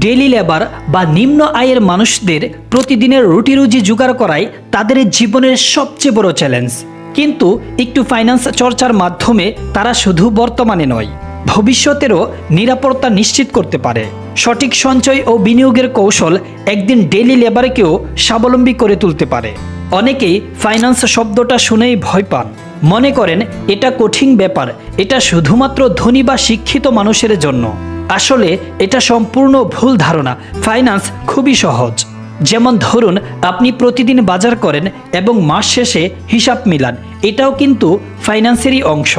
Daily labour বা নিম্ন আয়ের মানুষদের প্রতিদিনের রুটি রুজি জোগাড় করাই তাদের জীবনের সবচেয়ে বড় চ্যালেঞ্জ। কিন্তু একটু ফাইন্যান্স চর্চার মাধ্যমে তারা শুধু বর্তমানে নয়, ভবিষ্যতেরও নিরাপত্তা নিশ্চিত করতে পারে। সঠিক সঞ্চয় ও বিনিয়োগের কৌশল একদিন ডেইলি লেবারকেও স্বাবলম্বী করে তুলতে পারে। অনেকেই ফাইন্যান্স শব্দটা শুনেই ভয় পান, মনে করেন এটা কঠিন ব্যাপার, এটা শুধুমাত্র ধনী বা শিক্ষিত মানুষের জন্য। আসলে এটা সম্পূর্ণ ভুল ধারণা। ফাইন্যান্স খুবই সহজ। যেমন ধরুন, আপনি প্রতিদিন বাজার করেন এবং মাস শেষে হিসাব মিলান, এটাও কিন্তু ফাইন্যান্সেরই অংশ।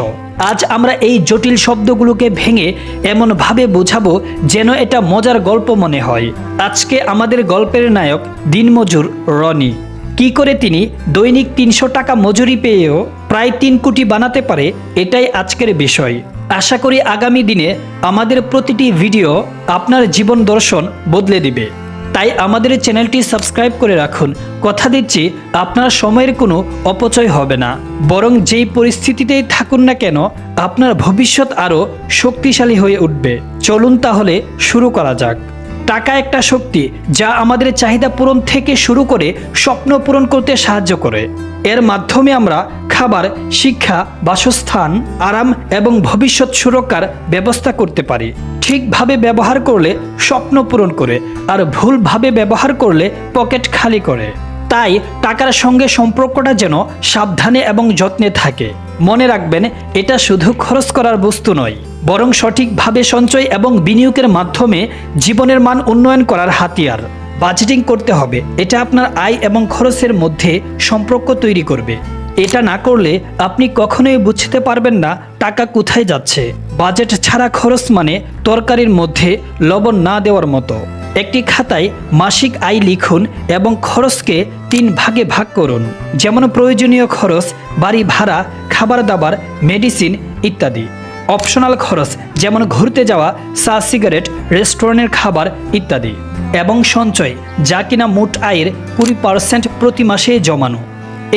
আজ আমরা এই জটিল শব্দগুলোকে ভেঙে এমনভাবে বোঝাবো যেন এটা মজার গল্প মনে হয়। আজকে আমাদের গল্পের নায়ক দিনমজুর রনি। কি করে তিনি দৈনিক ৩০০ টাকা মজুরি পেয়েও প্রায় ৩ কোটি বানাতে পারে, এটাই আজকের বিষয়। আশা করি আগামী দিনে আমাদের প্রতিটি ভিডিও আপনার জীবন দর্শন বদলে দিবে। তাই আমাদের চ্যানেলটি সাবস্ক্রাইব করে রাখুন। কথা দিচ্ছি, আপনার সময়ের কোনো অপচয় হবে না, বরং যেই পরিস্থিতিতেই থাকুন না কেন আপনার ভবিষ্যৎ আরও শক্তিশালী হয়ে উঠবে। চলুন তাহলে শুরু করা যাক। টাকা একটা শক্তি যা আমাদের চাহিদা পূরণ থেকে শুরু করে স্বপ্ন পূরণ করতে সাহায্য করে। এর মাধ্যমে আমরা খাবার, শিক্ষা, বাসস্থান, আরাম এবং ভবিষ্যৎ সুরক্ষার ব্যবস্থা করতে পারি। ঠিকভাবে ব্যবহার করলে স্বপ্ন পূরণ করে, আর ভুলভাবে ব্যবহার করলে পকেট খালি করে। তাই টাকার সঙ্গে সম্পর্কটা যেন সাবধানে এবং যত্নে থাকে। মনে রাখবেন, এটা শুধু খরচ করার বস্তু নয়, বরং সঠিকভাবে সঞ্চয় এবং বিনিয়োগের মাধ্যমে জীবনের মান উন্নয়ন করার হাতিয়ার। বাজেটিং করতে হবে, এটা আপনার আয় এবং খরচের মধ্যে সম্পর্ক তৈরি করবে। এটা না করলে আপনি কখনোই বুঝতে পারবেন না টাকা কোথায় যাচ্ছে। বাজেট ছাড়া খরচ মানে তরকারির মধ্যে লবণ না দেওয়ার মতো। একটি খাতায় মাসিক আয় লিখুন এবং খরচকে 3 ভাগে ভাগ করুন। যেমন প্রয়োজনীয় খরচ, বাড়ি ভাড়া, খাবার দাবার, মেডিসিন ইত্যাদি। অপশনাল খরচ যেমন ঘুরতে যাওয়া, চা, সিগারেট, রেস্টুরেন্টের খাবার ইত্যাদি। এবং সঞ্চয়, যা কিনা মোট আয়ের 20% প্রতি মাসে জমানো।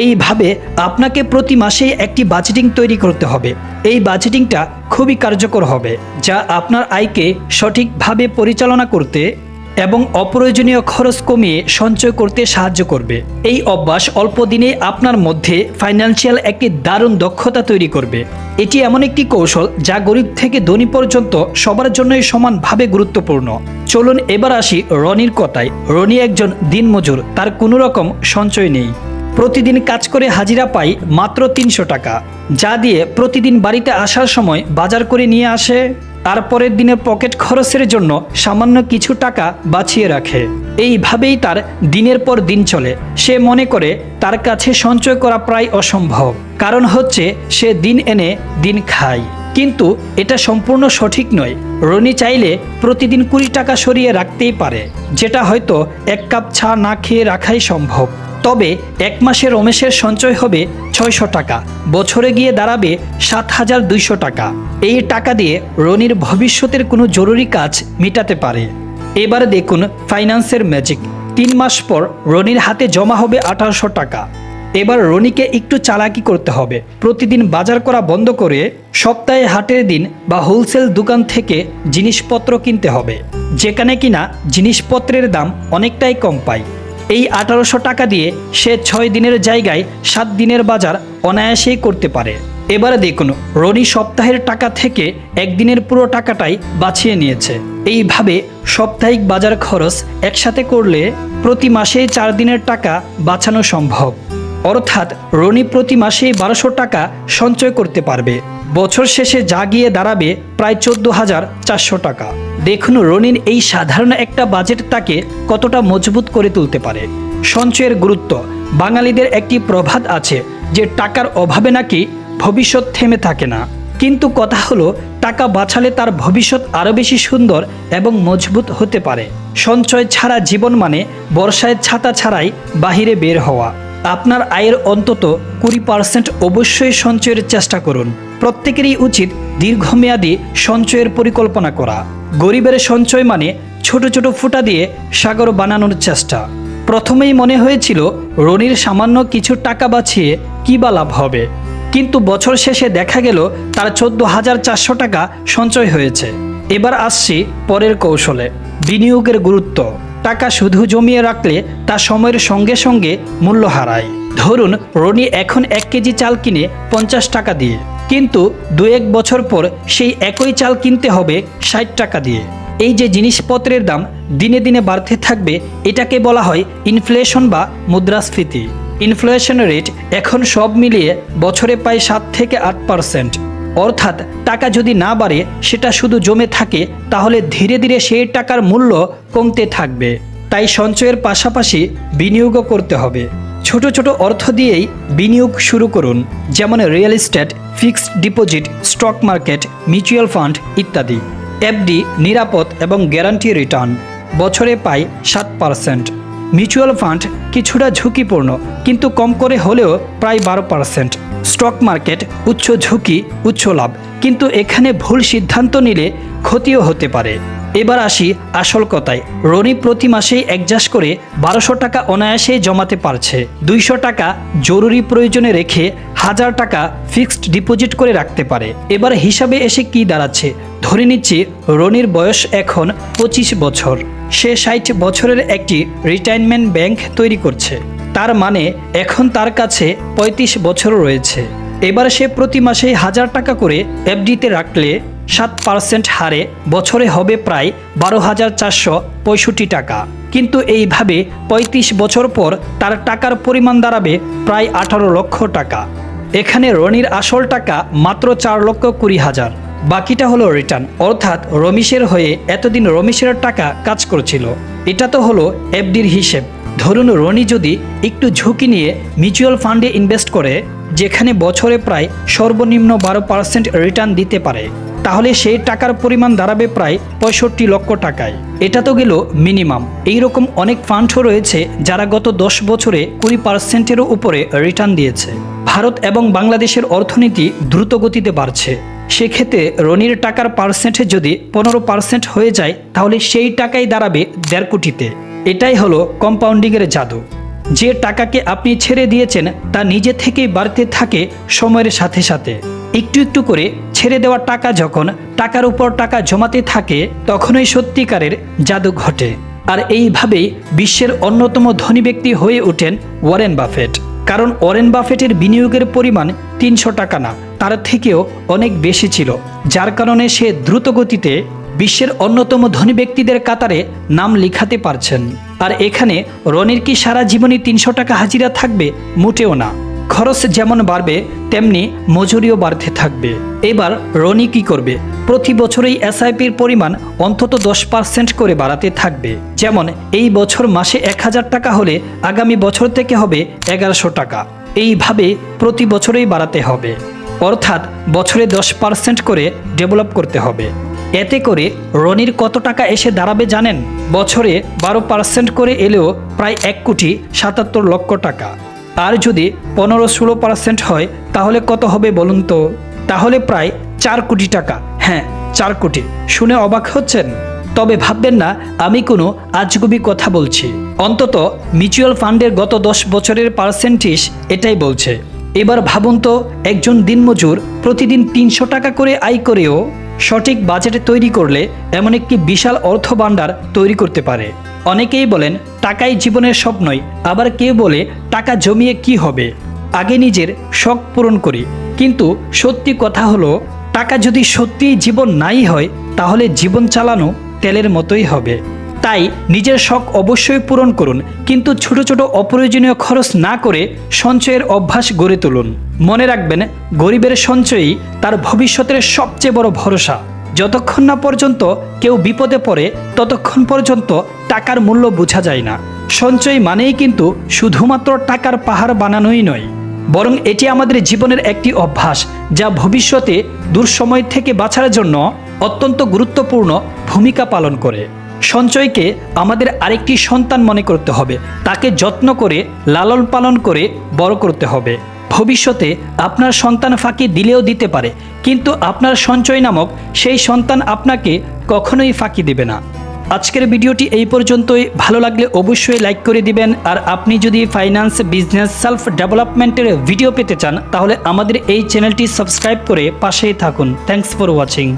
এইভাবে আপনাকে প্রতি মাসে একটি বাজেটিং তৈরি করতে হবে। এই বাজেটিংটা খুবই কার্যকর হবে, যা আপনার আয়কে সঠিকভাবে পরিচালনা করতে এবং অপ্রয়োজনীয় খরচ কমিয়ে সঞ্চয় করতে সাহায্য করবে। এই অভ্যাস অল্প দিনে আপনার মধ্যে ফাইন্যান্সিয়াল একটি দারুণ দক্ষতা তৈরি করবে। এটি এমন একটি কৌশল যা গরিব থেকে ধনী পর্যন্ত সবার জন্যই সমানভাবে গুরুত্বপূর্ণ। চলুন এবার আসি রনির কথায়। রনি একজন দিনমজুর, তার কোনো রকম সঞ্চয় নেই। প্রতিদিন কাজ করে হাজিরা পাই মাত্র ৩০০ টাকা, যা দিয়ে প্রতিদিন বাড়িতে আসার সময় বাজার করে নিয়ে আসে, আর পরের দিনের পকেট খরচের জন্য সামান্য কিছু টাকা বাঁচিয়ে রাখে। এইভাবেই তার দিনের পর দিন চলে। সে মনে করে তার কাছে সঞ্চয় করা প্রায় অসম্ভব, কারণ হচ্ছে সে দিন এনে দিন খায়। কিন্তু এটা সম্পূর্ণ সঠিক নয়। রনি চাইলে প্রতিদিন 20 টাকা সরিয়ে রাখতেই পারে, যেটা হয়তো 1 কাপ চা না খেয়ে রাখাই সম্ভব। তবে 1 মাসে রমেশের সঞ্চয় হবে 600 টাকা, বছরে গিয়ে দাঁড়াবে 7200 টাকা। এই টাকা দিয়ে রনির ভবিষ্যতের কোনো জরুরি কাজ মেটাতে পারে। এবার দেখুন ফাইন্যান্সের ম্যাজিক। 3 মাস পর রনির হাতে জমা হবে 1800 টাকা। এবার রনিকে একটু চালাকি করতে হবে। প্রতিদিন বাজার করা বন্ধ করে সপ্তাহে হাটের দিন বা হোলসেল দোকান থেকে জিনিসপত্র কিনতে হবে, যেখানে কিনা জিনিসপত্রের দাম অনেকটাই কম পায়। এই 1800 টাকা দিয়ে সে 6 দিনের জায়গায় 7 দিনের বাজার অনায়াসেই করতে পারে। এবারে দেখুন, রনি সপ্তাহের টাকা থেকে একদিনের পুরো টাকাটাই বাঁচিয়ে নিয়েছে। এইভাবে সাপ্তাহিক বাজার খরচ একসাথে করলে প্রতি মাসে 4 দিনের টাকা বাঁচানো সম্ভব। অর্থাৎ রনি প্রতি মাসে 1200 টাকা সঞ্চয় করতে পারবে। বছর শেষে যা গিয়ে দাঁড়াবে প্রায় 14,400 টাকা। দেখুন রনির এই সাধারণ একটা বাজেট তাকে কতটা মজবুত করে তুলতে পারে। সঞ্চয়ের গুরুত্ব। বাঙালিদের একটি প্রবাদ আছে যে টাকার অভাবে নাকি ভবিষ্যৎ থেমে থাকে না। কিন্তু কথা হলো, টাকা বাঁচালে তার ভবিষ্যৎ আরও বেশি সুন্দর এবং মজবুত হতে পারে। সঞ্চয় ছাড়া জীবন মানে বর্ষায় ছাতা ছাড়াই বাহিরে বের হওয়া। আপনার আয়ের অন্তত 20% অবশ্যই সঞ্চয়ের চেষ্টা করুন। প্রত্যেকেরই উচিত দীর্ঘমেয়াদী সঞ্চয়ের পরিকল্পনা করা। গরিবের সঞ্চয় মানে ছোট ছোট ফুটা দিয়ে সাগর বানানোর চেষ্টা। প্রথমেই মনে হয়েছিল রনির সামান্য কিছু টাকা বাঁচিয়ে কী বা লাভ হবে, কিন্তু বছর শেষে দেখা গেল তার 14,400 টাকা সঞ্চয় হয়েছে। এবার আসছি পরের কৌশলে, বিনিয়োগের গুরুত্ব। টাকা শুধু জমিয়ে রাখলে তা সময়ের সঙ্গে সঙ্গে মূল্য হারায়। ধরুন রনি এখন 1 কেজি চাল কিনে 50 টাকা দিয়ে, কিন্তু 2-1 বছর পর সেই একই চাল কিনতে হবে 60 টাকা দিয়ে। এই যে জিনিসপত্রের দাম দিনে দিনে বাড়তে থাকবে, এটাকে বলা হয় ইনফ্লেশন বা মুদ্রাস্ফীতি। ইনফ্লেশন রেট এখন সব মিলিয়ে বছরে প্রায় 7 থেকে 8%। অর্থাৎ টাকা যদি না বাড়ে, সেটা শুধু জমে থাকে, তাহলে ধীরে ধীরে সেই টাকার মূল্য কমতে থাকবে। তাই সঞ্চয়ের পাশাপাশি বিনিয়োগও করতে হবে। ছোট ছোট অর্থ দিয়েই বিনিয়োগ শুরু করুন, যেমন real estate, fixed deposit, stock market, mutual fund ইত্যাদি। এফডি নিরাপদ এবং গ্যারান্টি রিটার্ন, বছরে পায় 7%। মিউচুয়াল ফান্ড কিছুটা ঝুঁকিপূর্ণ, কিন্তু কম করে হলেও প্রায় 12%। স্টক মার্কেট উচ্চ ঝুঁকি উচ্চ লাভ, কিন্তু এখানে ভুল সিদ্ধান্ত নিলে ক্ষতিও হতে পারে। এবার আসি আসল কথায়। রনি প্রতি মাসেই অ্যাডজাস্ট করে 1200 টাকা অনায়াসেই জমাতে পারছে। 200 টাকা জরুরি প্রয়োজনে রেখে 1000 টাকা ফিক্সড ডিপোজিট করে রাখতে পারে। এবার হিসাবে এসে কি দাঁড়াচ্ছে, ধরে নিচ্ছি রনির বয়স এখন 25 বছর। সে 60 বছরের একটি রিটায়ারমেন্ট ব্যাংক তৈরি করছে। তার মানে এখন তার কাছে 35 বছর রয়েছে। এবার সে প্রতি মাসে 1000 টাকা করে এফডিতে রাখলে 7% হারে বছরে হবে প্রায় 12,465 টাকা। কিন্তু এইভাবে 35 বছর পর তার টাকার পরিমাণ দাঁড়াবে প্রায় 18 লক্ষ টাকা। এখানে রনির আসল টাকা মাত্র 4,20,000। বাকিটা হলো রিটার্ন, অর্থাৎ রমেশের হয়ে এতদিন রমেশের টাকা কাজ করছিল। এটা তো হলো এফডির হিসেব। ধরুন রনি যদি একটু ঝুঁকি নিয়ে মিউচুয়াল ফান্ডে ইনভেস্ট করে, যেখানে বছরে প্রায় সর্বনিম্ন 12% রিটার্ন দিতে পারে, তাহলে সেই টাকার পরিমাণ দাঁড়াবে প্রায় 65 লক্ষ টাকায়। এটা তো গেল মিনিমাম। এইরকম অনেক ফান্ডও রয়েছে যারা গত 10 বছরে 20%-এরও উপরে রিটার্ন দিয়েছে। ভারত এবং বাংলাদেশের অর্থনীতি দ্রুত গতিতে বাড়ছে। সেক্ষেত্রে রনির টাকার পার্সেন্টে যদি 15% হয়ে যায়, তাহলে সেই টাকাই দাঁড়াবে 1.5 কোটিতে। এটাই হলো কম্পাউন্ডিংয়ের জাদু। যে টাকাকে আপনি ছেড়ে দিয়েছেন তা নিজে থেকেই বাড়তে থাকে সময়ের সাথে সাথে। একটু একটু করে ছেড়ে দেওয়া টাকা যখন টাকার উপর টাকা জমাতে থাকে, তখনই সত্যিকারের জাদু ঘটে। আর এইভাবেই বিশ্বের অন্যতম ধনী ব্যক্তি হয়ে ওঠেন ওয়ারেন বাফেট। কারণ ওয়ারেন বাফেটের বিনিয়োগের পরিমাণ 300 টাকা না, তার থেকেও অনেক বেশি ছিল, যার কারণে সে দ্রুত গতিতে বিশ্বের অন্যতম ধনী ব্যক্তিদের কাতারে নাম লিখাতে পারছেন। আর এখানে রনির কি সারা জীবনই 300 টাকা হাজিরা থাকবে? মোটেও না। খরচ যেমন বাড়বে তেমনি মজুরিও বাড়তে থাকবে। এবার রনি কি করবে? প্রতি বছরেই এসআইপির পরিমাণ অন্তত 10% করে বাড়াতে থাকবে। যেমন এই বছর মাসে 1000 টাকা হলে আগামী বছর থেকে হবে 1100 টাকা। এইভাবে প্রতি বছরেই বাড়াতে হবে, অর্থাৎ বছরে 10% করে ডেভেলপ করতে হবে। এতে করে রনির কত টাকা এসে দাঁড়াবে জানেন? বছরে 12% করে এলেও প্রায় 1,77,00,000 লক্ষ টাকা। আর যদি 15-16% হয় তাহলে কত হবে বলুন তো? তাহলে প্রায় 4 কোটি টাকা। হ্যাঁ, 4 কোটি। শুনে অবাক হচ্ছেন? তবে ভাববেন না আমি কোনো আজগুবি কথা বলছি। অন্তত মিউচুয়াল ফান্ডের গত 10 বছরের পার্সেন্টেজ এটাই বলছে। এবার ভাবুন তো, একজন দিনমজুর প্রতিদিন 300 টাকা করে আয় করেও সঠিক বাজেট তৈরি করলে এমন একটি বিশাল অর্থ ভাণ্ডার তৈরি করতে পারে। অনেকেই বলেন টাকাই জীবনের সব নয়, আবার কেউ বলে টাকা জমিয়ে কি হবে, আগে নিজের শখ পূরণ করি। কিন্তু সত্যি কথা হলো, টাকা যদি সত্যিই জীবন নাই হয়, তাহলে জীবন চালানো তেলের মতোই হবে। তাই নিজের শখ অবশ্যই পূরণ করুন, কিন্তু ছোট ছোট অপ্রয়োজনীয় খরচ না করে সঞ্চয়ের অভ্যাস গড়ে তুলুন। মনে রাখবেন, গরিবের সঞ্চয়ই তার ভবিষ্যতের সবচেয়ে বড় ভরসা। যতক্ষণ না পর্যন্ত কেউ বিপদে পড়ে, ততক্ষণ পর্যন্ত টাকার মূল্য বোঝা যায় না। সঞ্চয় মানেই কিন্তু শুধুমাত্র টাকার পাহাড় বানানোই নয়, বরং এটি আমাদের জীবনের একটি অভ্যাস, যা ভবিষ্যতে দুঃসময় থেকে বাঁচার জন্য অত্যন্ত গুরুত্বপূর্ণ ভূমিকা পালন করে। সঞ্চয়কে আমাদের আরেকটি সন্তান মনে করতে হবে, তাকে যত্ন করে লালন পালন করে বড় করতে হবে। ভবিষ্যতে আপনার সন্তান ফাঁকি দিলেও দিতে পারে, কিন্তু আপনার সঞ্চয় নামক সেই সন্তান আপনাকে কখনোই ফাঁকি দেবে না। আজকের ভিডিওটি এই পর্যন্তই। ভালো লাগলে অবশ্যই লাইক করে দিবেন। আর আপনি যদি ফাইন্যান্স, বিজনেস, সেলফ ডেভেলপমেন্টের ভিডিও পেতে চান, তাহলে আমাদের এই চ্যানেলটি সাবস্ক্রাইব করে পাশেই থাকুন। Thanks for watching.